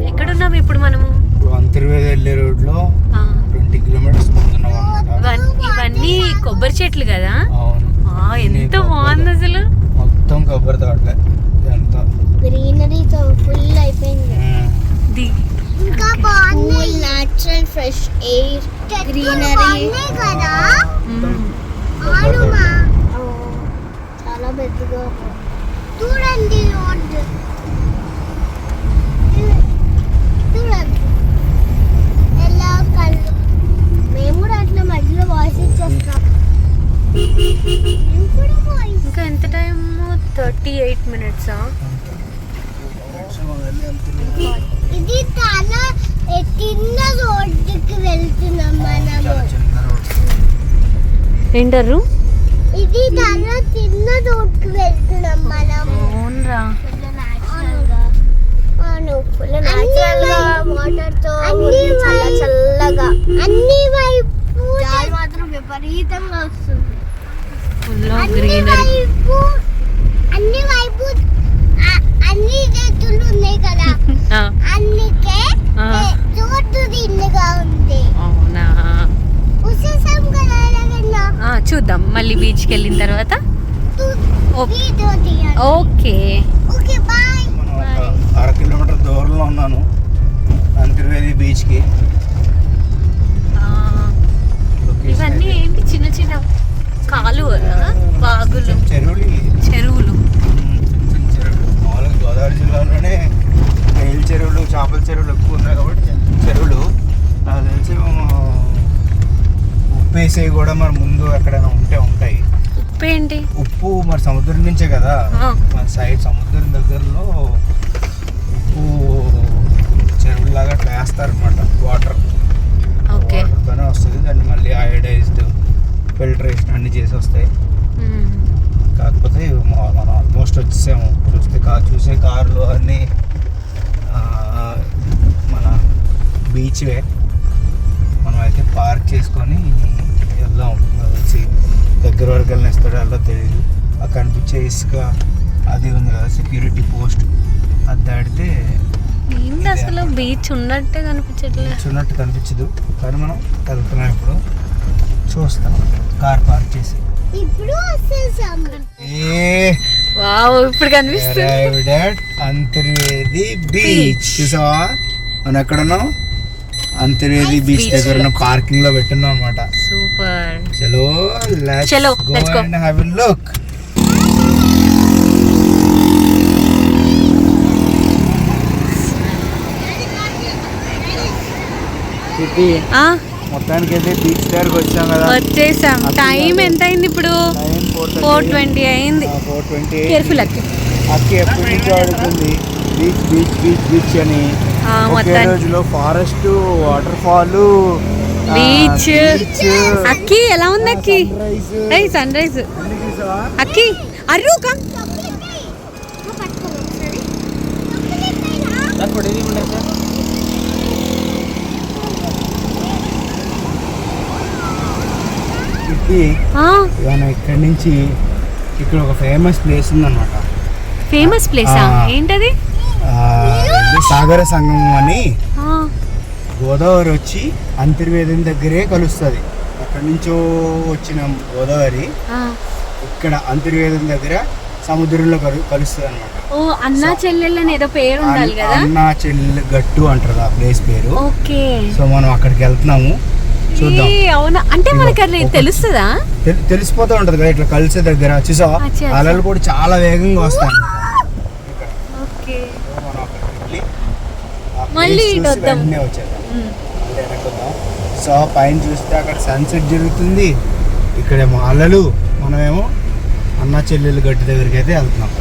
ఎక్కడున్నాము ఇప్పుడు మనము? అంతర్వేది వెళ్ళే రోడ్ లో 20 కిలోమీటర్స్ ముందున్నాం. ఇవన్నీ కొబ్బరి చెట్లు కదా? అవును. ఎంత బాగుంది అసలు, మొత్తం కొబ్బరి తోటలే. గ్రీనరీతో ఫుల్ అయిపోయింది. ఇంకా బాగుంది, నేచురల్ ఫ్రెష్ ఎయిర్, గ్రీనరీ కదా. చాలా పెద్దగా చూడండి రోడ్, చూడండి ఎలా కళ్ళు. మేము కూడా అట్లా మధ్యలో వాయిస్ ఇచ్చేస్తాం. ఇంకా ఎంత టైం? 38 minutes. ఇది చాలా చిన్న రోడ్డుకి వెళ్తున్నాం మనము. ఏంటారు? ఇది చాలా చిన్న రోడ్డుకి వెళ్తున్నాం మనము. అవునరా. వాటర్తో చల్లగా అన్ని వైపు మాత్రం విపరీతంగా వస్తుంది. అన్ని వైపు అన్ని చెట్లు ఉన్నాయి కదా, అందుకే రోడ్డు ఇల్లుగా ఉంది. అవునా? చూసేసాం కదా. చూద్దాం మళ్ళీ బీచ్కి వెళ్ళిన తర్వాత. Okay okay bye. 1/2 కిలోమీటర్ దూరంలో ఉన్నాను అంతర్వేది బీచ్ కి. ఇవన్నీ ఏంటి? చిన్న చిన్న కాలువలు, వాగులు, చెరువులు. మామూలుగా గోదావరి జిల్లాలోనే రైలు చెరువులు, చేపల చెరువులు ఎక్కువ ఉన్నాయి కాబట్టి చెరువులు. నాకు తెలిసి ఉప్పు వేసేవి కూడా మరి ముందు ఎక్కడైనా ఉంటాయి. ఉప్పు ఏంటి? ఉప్పు మరి సముద్రం నుంచే కదా, మన సైడ్ సముద్రం దగ్గరలో ఉప్పు చెరువులాగా అట్లా వేస్తారనమాట. వాటర్ వాటర్తోనే వస్తుంది. దాన్ని మళ్ళీ అయోడైజ్డ్ ఫిల్టరేషన్ అన్ని చేసి వస్తాయి. కాకపోతే మనం ఆల్మోస్ట్ వచ్చేసాము. చూసే కార్లు అన్నీ మన బీచ్వే. మనం అయితే పార్క్ చేసుకొని వెళ్దాం. కలిసి దగ్గర వరకు వెళ్ళిస్తాడో అలా తెలియదు. ఆ కనిపించే ఇసుక అది ఉంది కదా సెక్యూరిటీ పోస్ట్, అది దాటితే ఏంటి అసలు బీచ్ ఉన్నట్టే కనిపించట్లేదు. బీచ్ ఉన్నట్టు కనిపించదు, కానీ మనం వెళ్తున్నాం. ఇప్పుడు చూస్తాం కార్ పార్క్ చేసి. ఇప్పుడు ఇప్పుడు కనిపిస్తుంది అంతర్వేది బీచ్. చూసావా మనం ఎక్కడున్నాం? అంతర్వేది బీచ్ దగ్గర ఉన్న పార్కింగ్ లో పెట్టున్నాం అనమాట. సూపర్. చలో let's go and have a look. మొత్తానికి అయితే బీచ్ దగ్గరకు వచ్చాం కదా. వచ్చేసాం. టైం ఎంత అయింది ఇప్పుడు? 4:20 అయింది. 4:20. కేర్ఫుల్ అక్కి ఎప్పటి నుంచో అడుగుతుంది బీచ్ బీచ్ బీచ్ బీచ్ అని. ఒకే రోజులో ఫారెస్ట్, వాటర్ ఫాల్, బీచ్. అక్కి ఎలా ఉంది అక్కి? Sunrise. అక్కి అర్రు కమ్. ఇక్కడ నుంచి ఇక్కడ ఒక ఫేమస్ ప్లేస్ ఉందన్నమాట. ఫేమస్ ప్లేస్ ఏంటది? సాగర సంగమం అని. గోదావరి వచ్చి అంతర్వేది దగ్గరే కలుస్తుంది. అక్కడి నుంచో వచ్చిన గోదావరి ఇక్కడ అంతర్వేది దగ్గర సముద్రంలో కలుస్తుంది అనమాట. అన్నా చెల్లెళ్ళని ఏదో పేరు ఉండాలి కదా. అన్నా చెల్లె గట్టు అంటారు ఆ ప్లేస్ పేరు. ఓకే. సో మనం అక్కడికి వెళ్తున్నాము. చూద్దాం. అవునా? అంటే మనకి అది తెలుస్తుందా? తెలిసిపోతూ ఉంటది కదా ఇట్లా కలిసే దగ్గర. చూసావా అలలు కూడా చాలా వేగంగా వస్తాయి. మళ్ళీ సో పైన చూస్తే అక్కడ సన్సెట్ జరుగుతుంది, ఇక్కడేమో అలలు. మనమేమో అన్నా చెల్లెలు గట్టు దగ్గరికి అయితే వెళ్తున్నాం.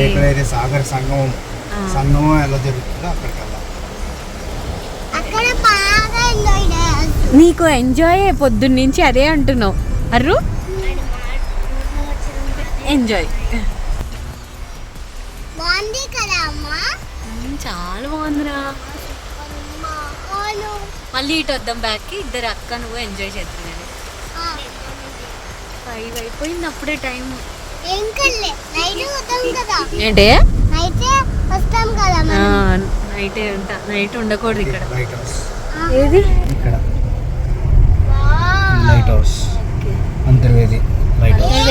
ఎక్కడైతే సాగర సంగమం ఎలా జరుగుతుందో అక్కడికి వెళ్దాం. నీకు ఎంజాయ్ పొద్దున్న నుంచి అదే అంటున్నావు అర్రు. ఎంజాయ్. చాలా బాగుందిరా. మళ్ళీ ఇటు వద్దాం బ్యాక్కి. ఇద్దరు అక్క నువ్వు ఎంజాయ్ చేస్తున్నాను. 5 అయిపోయింది అప్పుడే టైం. ఏంటి కదా మనం. నైట్ ఉండకూడదు ఇక్కడ. లైట్ హౌస్ ఏది ఇక్కడ wow. Light house Antarvedi light house.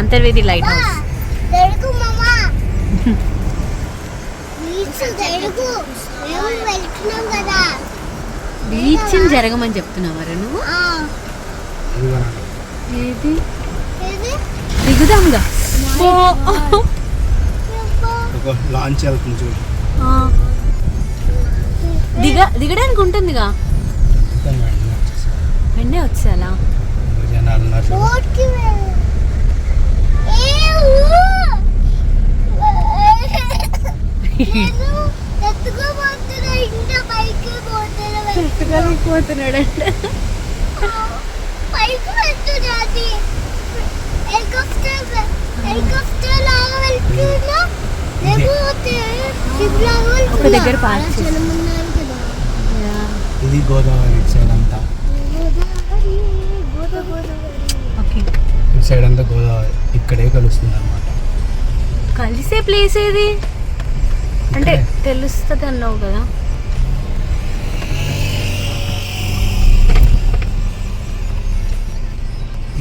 Antarvedi light house. జరుగు మామా. బీచ్ జరుగు. మేము వెళ్తున్నాం కదా. బీచ్ జరగమని చెప్తున్నావు మరి నువ్వు. ఆ. ఇదిగోనండి. ఏది ఏది? దిగుదాంగా. ఒక లాంచ్ వెళ్తుంది చూడు. దిగడానికి ఉంటుందిగా. కానీ వెంటనే వచ్చేసారు. వెంటనే వచ్చేలా. జనాలు ఉన్నారు చూడు. బోట్కి వెళ్ళు. నేను ఎత్తుకోబోతున్నా ఇంకా పైకి పోతున్నాడంట. పైకి వెళ్తున్నది. హెలికాప్టర్ లాగా వెళ్తున్నా. లేకపోతే షిప్ లాగా వెళ్తున్నా. ఒక దగ్గర పార్క్ చేసి. జనం ఉన్నారు కదా. ఇది గోదావరి ఇటు సైడ్ అంతా. గోదావరి. ఓకే. ఇటు సైడ్ అంతా గోదావరి ఇక్కడే కలుస్తుంది అనమాట. కలిసే ప్లేస్ ఏది అంటే తెలుస్తుంది అన్నావు కదా.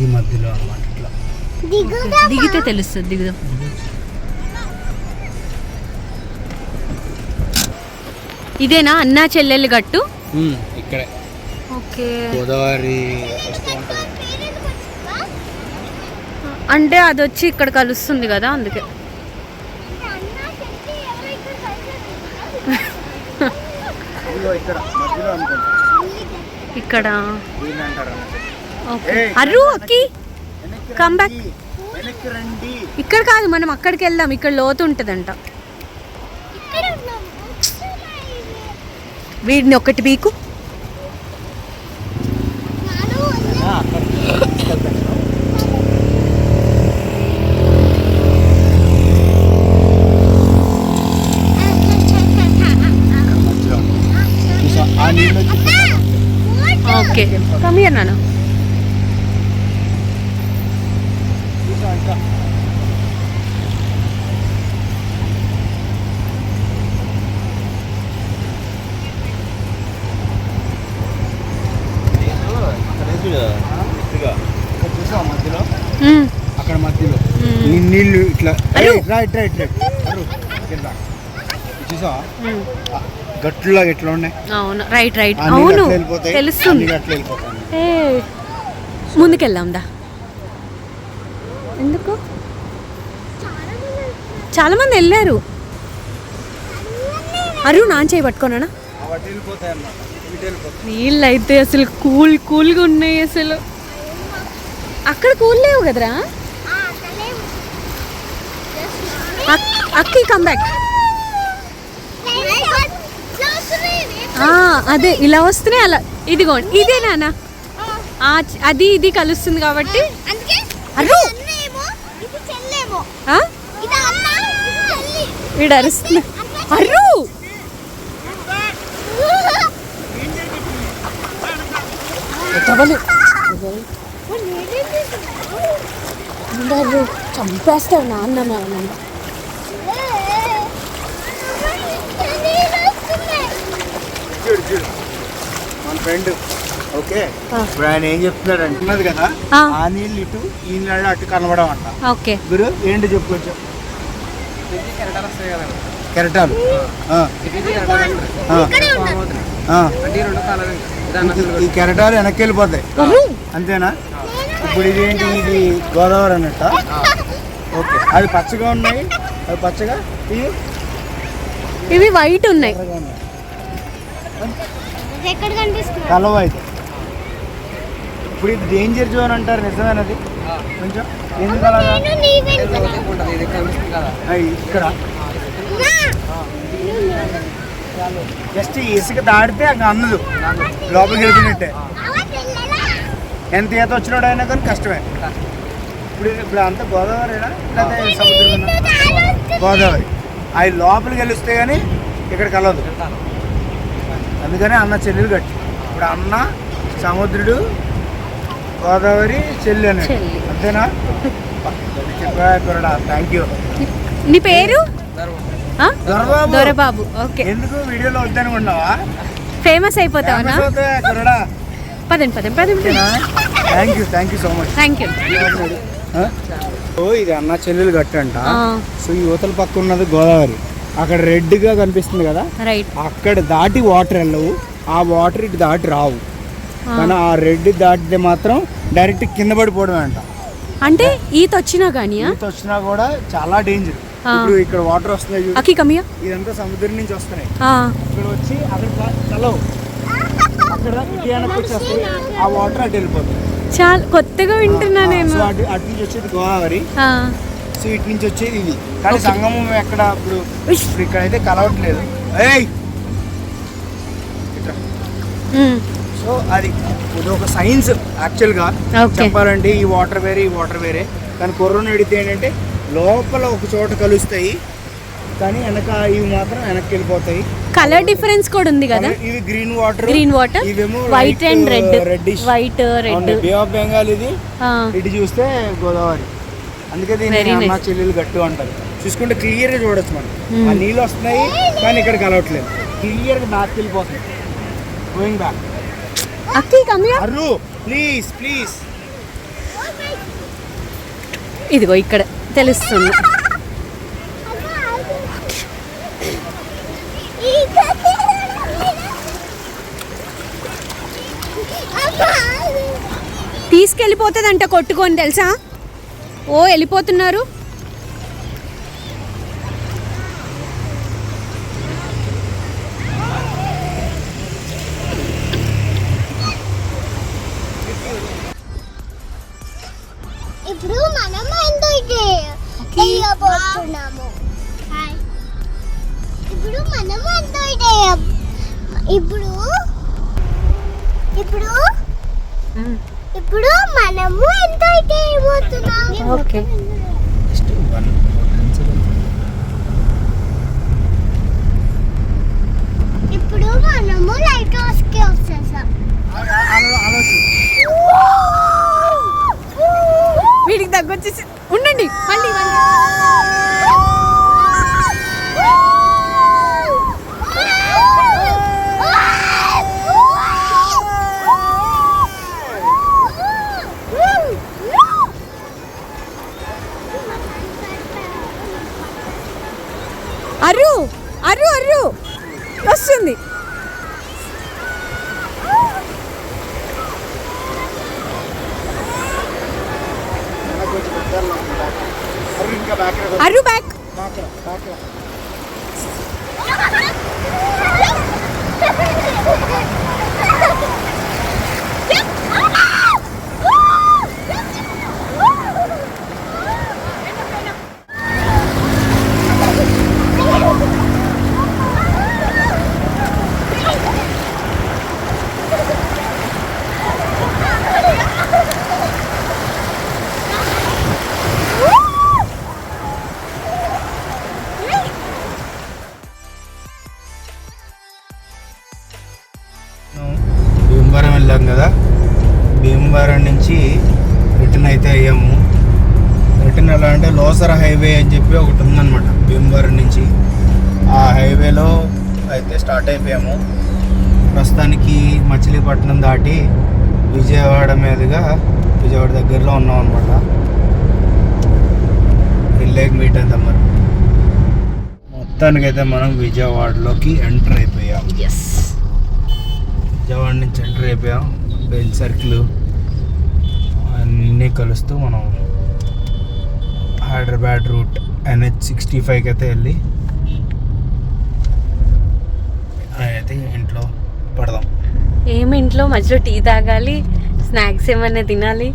ఈ మధ్యలో అన్నమాట ఇట్లా. దిగితే తెలుస్తుంది. దిగుదాం. ఇదేనా అన్నా చెల్లెలు గట్టు? ఇక్కడే ఓకే. గోదావరి వస్తూ ఉంటుంది. అంటే అది వచ్చి ఇక్కడ కలుస్తుంది కదా అందుకే. ఇక్కడ మధ్యలో అనుకుంటా. ఇక్కడ దీన్ని అంటారు. ఓకే. అర్రు అక్కి కమ్ బ్యాక్. వెనక్కి రండి. ఇక్కడ కాదు, మనం అక్కడికి వెళ్దాం. ఇక్కడ లోతు ఉంటుందంట. వీడిని ఒకటి బీకు. ఓకే కమ్ హియర్ నాన్న. మధ్యలో అక్కడ మధ్యలో ఈ నీళ్ళు ఇట్లా రైట్ రైట్ రైట్ చూసా గట్టులాగా ఎట్లా ఉన్నాయి. అవును రైట్ రైట్. అవును తెలుస్తుంది. ముందుకెళ్దాం దా. ఎందుకు చాలా మంది వెళ్ళారు. అరు నాన్ చేయి పట్టుకోనా. నీళ్ళు అయితే అసలు కూల్గా ఉన్నాయి. అసలు అక్కడ కూల్ లేవు కదరా. అక్కి కమ్ బ్యాక్. అదే ఇలా వస్తేనే అలా. ఇదిగోండి ఇదే నాన్న. అది ఇది కలుస్తుంది కాబట్టి. అర్రు వీడు అరుస్తున్నా. అర్రు చంపేస్తావు నాన్న. మన ఫ్రెండ్ ఓకే ఇప్పుడు ఆయన ఏం చెప్తున్నాడు అంటున్నది కదా, ఆ నీళ్ళు ఇటు ఈ నీళ్ళు అటు కనబడం అంట. ఓకే గురు ఏంటి చెప్పుకోవచ్చు. కెరటాలు ఈ కెరటాలు వెనక్కి వెళ్ళిపోతాయి అంతేనా. ఇప్పుడు ఇది ఏంటి, ఇది గోదావరి అన్నట్ట. ఓకే అది పచ్చగా ఉన్నాయి, అది పచ్చగా ఇవి వైట్ ఉన్నాయి. కలవ అయితే ఇప్పుడు ఇది డేంజర్ జోన్ అంటారు, నిజమేనది కొంచెం ఎందుకు అలాగా. ఇక్కడ జస్ట్ ఇసుక దాడితే అక్కడ అందదు, లోపలికి వెళ్తున్నట్టే. ఎంత ఈత వచ్చినాడు అయినా కానీ కష్టమే. ఇప్పుడు అంతా గోదావరినా లేకపోతే సముద్రం? గోదావరి. అవి లోపలికి వెళ్ళిస్తే కానీ ఇక్కడ కలవదు. అందుకని అన్న చెల్లెలు గట్టి. ఇప్పుడు అన్న సముద్రుడు, గోదావరి చెల్లి అని అంతేనా. చెప్పా థ్యాంక్ యూ. నీ పేరు దొరబాబు. ఓకే, ఎందుకు వీడియోలో వద్దనుకున్నావా? ఫేమస్ అయిపోతావా? పదండి. Thank you so much. Thank you. ఓ ఇది అన్న చెల్లెలు గట్టంట. సో ఈ యువతల పక్క ఉన్నది గోదావరి, అక్కడ రెడ్ గా కనిపిస్తుంది కదా, రైట్. అక్కడ దాటి వాటర్ వెళ్ళవు, ఆ వాటర్ ఇటు దాటి రావు. కానీ ఆ రెడ్ దాటితే మాత్రం డైరెక్ట్ కింద పడిపోవడం అంట. అంటే ఈత వచ్చినా కానీ ఈత వచ్చినా కూడా చాలా డేంజర్. ఇప్పుడు ఇక్కడ వాటర్ వస్తున్నాయి, ఇదంతా సముద్రం నుంచి వస్తున్నాయి, ఇక్కడ వచ్చి అక్కడ చలవు, అక్కడ వచ్చి ఆ వాటర్ అటు వెళ్ళిపోతుంది. చాలా కొత్తగా వింటున్నా నేను. అటు నుంచి వచ్చేది గోదావరి, సో ఇటు నుంచి వచ్చేది ఇది. కానీ సంగమం ఎక్కడ ఇప్పుడు ఇక్కడైతే కలవట్లేదు. సో అది ఇది ఒక సైన్స్ యాక్చువల్గా చెప్పాలంటే. ఈ వాటర్ వేరే కానీ కొర్రోని అడిగితే ఏంటంటే లోపల ఒక చోట కలుస్తాయి, కానీ వెనక ఇవి మాత్రం వెనక్కి వెళ్ళిపోతాయి. కలర్ డిఫరెన్స్ కూడా ఉంది కదా. ఇవి గ్రీన్ వాటర్, ఇవేమో white and red. Reddish, white red. Bay of Bengal ఇది, ఇటు చూస్తే గోదావరి. అందుకే దీన్ని అన్న చెల్లెలు గట్టు అంటారు. చూసుకుంటే క్లియర్ గా చూడొచ్చు మనం. ఆ నీళ్ళు వస్తున్నాయి కానీ ఇక్కడ కలవట్లేదు, క్లియర్ గా బ్యాక్ వెళ్ళిపోతుంది. Going back. అర్రు ప్లీజ్. ఇదిగో ఇక్కడ తెలుస్తుంది. తీసుకెళ్ళిపోతుందంట కొట్టుకొని, తెలుసా? ఓ వెళ్ళిపోతున్నారు. ఇప్పుడు మనం ఎంజాయ్ చేయబోతున్నాము. ఇప్పుడు మనం ఎంజాయ్ చేయ ఇప్పుడు మనము ఎంజాయ్ చేయబోతున్నాము. ఓకే, ఇప్పుడు మనము లైట్ హౌస్ కి వచ్చేసాం. వీడికి దగ్గొచ్చేసి ఉండండి. మళ్ళీ అర్రు వస్తుంది. అర్రు బ్యాక్. భీమవరం వెళ్ళాం కదా, భీమవరం నుంచి రిటర్న్ అయితే అయ్యాము. రిటర్న్ ఎలా అంటే లోసర హైవే అని చెప్పి ఒకటి ఉందన్నమాట భీమవరం నుంచి. ఆ హైవేలో అయితే స్టార్ట్ అయిపోయాము. ప్రస్తుతానికి మచిలీపట్నం దాటి విజయవాడ మీదుగా విజయవాడ దగ్గరలో ఉన్నాం అనమాట. వెళ్ళేకి మీట్ అవుతాం మరి. మొత్తానికైతే మనం విజయవాడలోకి ఎంటర్ అయిపోయాం. విజయవాడ నుంచి ఎంటర్ అయిపోయాం. బెంచ్ సర్కిల్ అన్నీ కలుస్తూ మనం హైదరాబాద్ రూట్ NH65కి అయితే వెళ్ళి అయితే ఇంట్లో పడదాం. ఏమి ఇంట్లో మధ్యలో టీ తాగాలి, స్నాక్స్ ఏమన్నా తినాలి,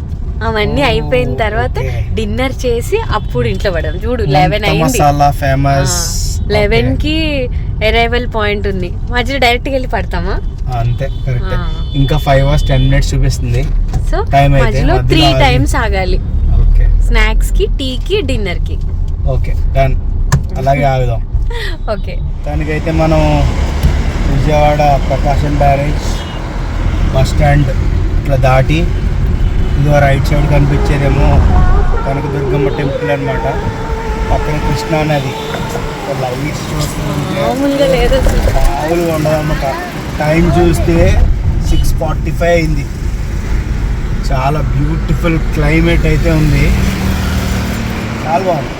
అవన్నీ అయిపోయిన తర్వాత డిన్నర్ చేసి అప్పుడు ఇంట్లో పడదాం. చూడు 11 అయింది. 11కి అరైవల్ పాయింట్ ఉంది. మధ్యలో డైరెక్ట్గా వెళ్ళి పడతామా? అంతే, కరెక్ట్. ఇంకా 5 hours 10 minutes చూపిస్తుంది. సో మధ్యలో 3 times ఆగాలి. ఓకే, స్నాక్స్ కి, టీకి, డిన్నర్ కి. Okay done. అలాగే ఆగుదాం. ఓకే, దానికైతే మనం విజయవాడ ప్రకాశం బ్యారేజ్ బస్ స్టాండ్ ఇట్లా దాటి ఇదిగో రైట్ సైడ్ కనిపించేదేమో కనకదుర్గమ్మ టెంపుల్ అనమాట. పక్కన కృష్ణా నది. లైట్స్ చూస్తుంటే మామూలుగా లేదు అసలు. మామూలుగా ఉండదన్నమాట. టైం చూస్తే 6:45 అయింది. చాలా బ్యూటిఫుల్ క్లైమేట్ అయితే ఉంది, చాలా బాగుంది.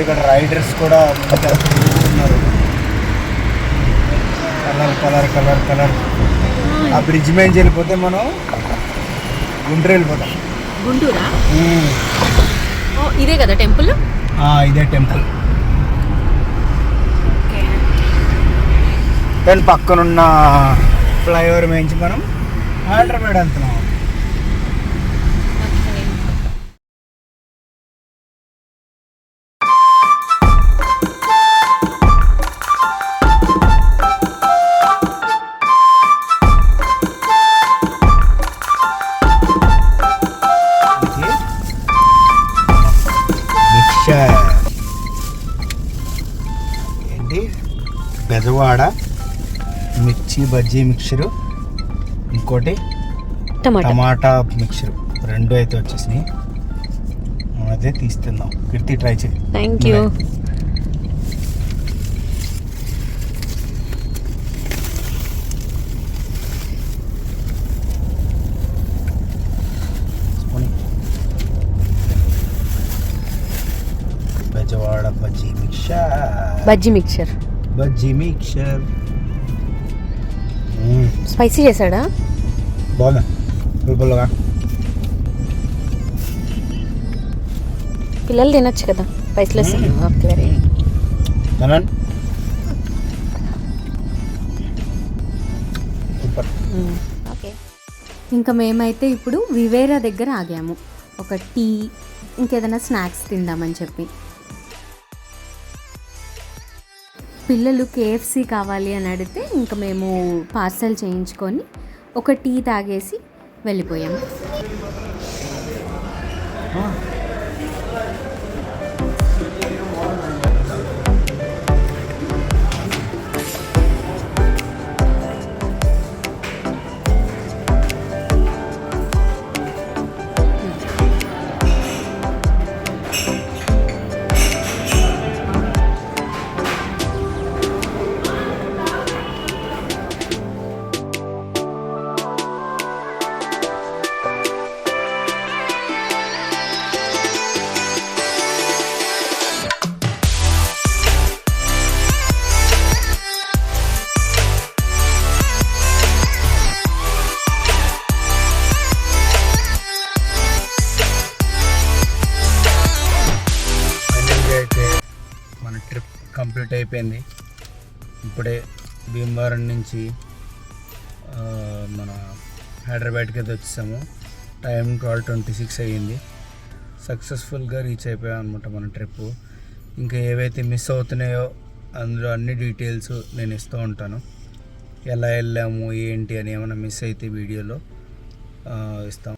ఇక్కడ రైడర్స్ కూడా ఉన్నారు. Colour colour colour colour. ఆ బ్రిడ్జ్ మీద వెళ్ళిపోతే మనం గుంటూరు వెళ్ళిపోతాం. గుంటూరా? ఓ, ఇదే కదా టెంపుల్? ఇదే టెంపుల్. దాని పక్కనున్న ఫ్లైఓవర్ మేంచి మనం హైదరాబాద్ వెళ్తున్నాం. ఏంటి బెజవాడ మిర్చి బజ్జీ మిక్చరు, ఇంకోటి టమాటా మిక్చరు, రెండు అయితే వచ్చేసినాయి. అదే తీస్తున్నాం. కీర్తి ట్రై చేయి. Thank you. Bezawada bajji mixture. Bajji mixture spicy చేశాడా? బాగుందా? పులుపులుగా. పిల్లలు తినొచ్చు కదా, స్పైసీలో. ఓకే. ఇంకా మేమైతే ఇప్పుడు వివేరా దగ్గర ఆగాము. ఒక టీ, ఇంకేదైనా స్నాక్స్ తిందామని చెప్పి. పిల్లలు KFC కావాలి అని అడిగితే ఇంకా మేము పార్సల్ చేయించుకొని ఒక టీ తాగేసి వెళ్ళిపోయాము. కంప్లీట్ అయిపోయింది. ఇప్పుడే భీమవరం నుంచి మన హైదరాబాద్కి అయితే వచ్చేసాము. టైం 12:26 అయ్యింది. సక్సెస్ఫుల్గా రీచ్ అయిపోయాం అనమాట మన ట్రిప్. ఇంకా ఏవైతే మిస్ అవుతున్నాయో అందులో అన్ని డీటెయిల్స్ నేను ఇస్తూ ఉంటాను. ఎలా వెళ్ళాము ఏంటి అని ఏమైనా మిస్ అయితే వీడియోలో ఇస్తాం.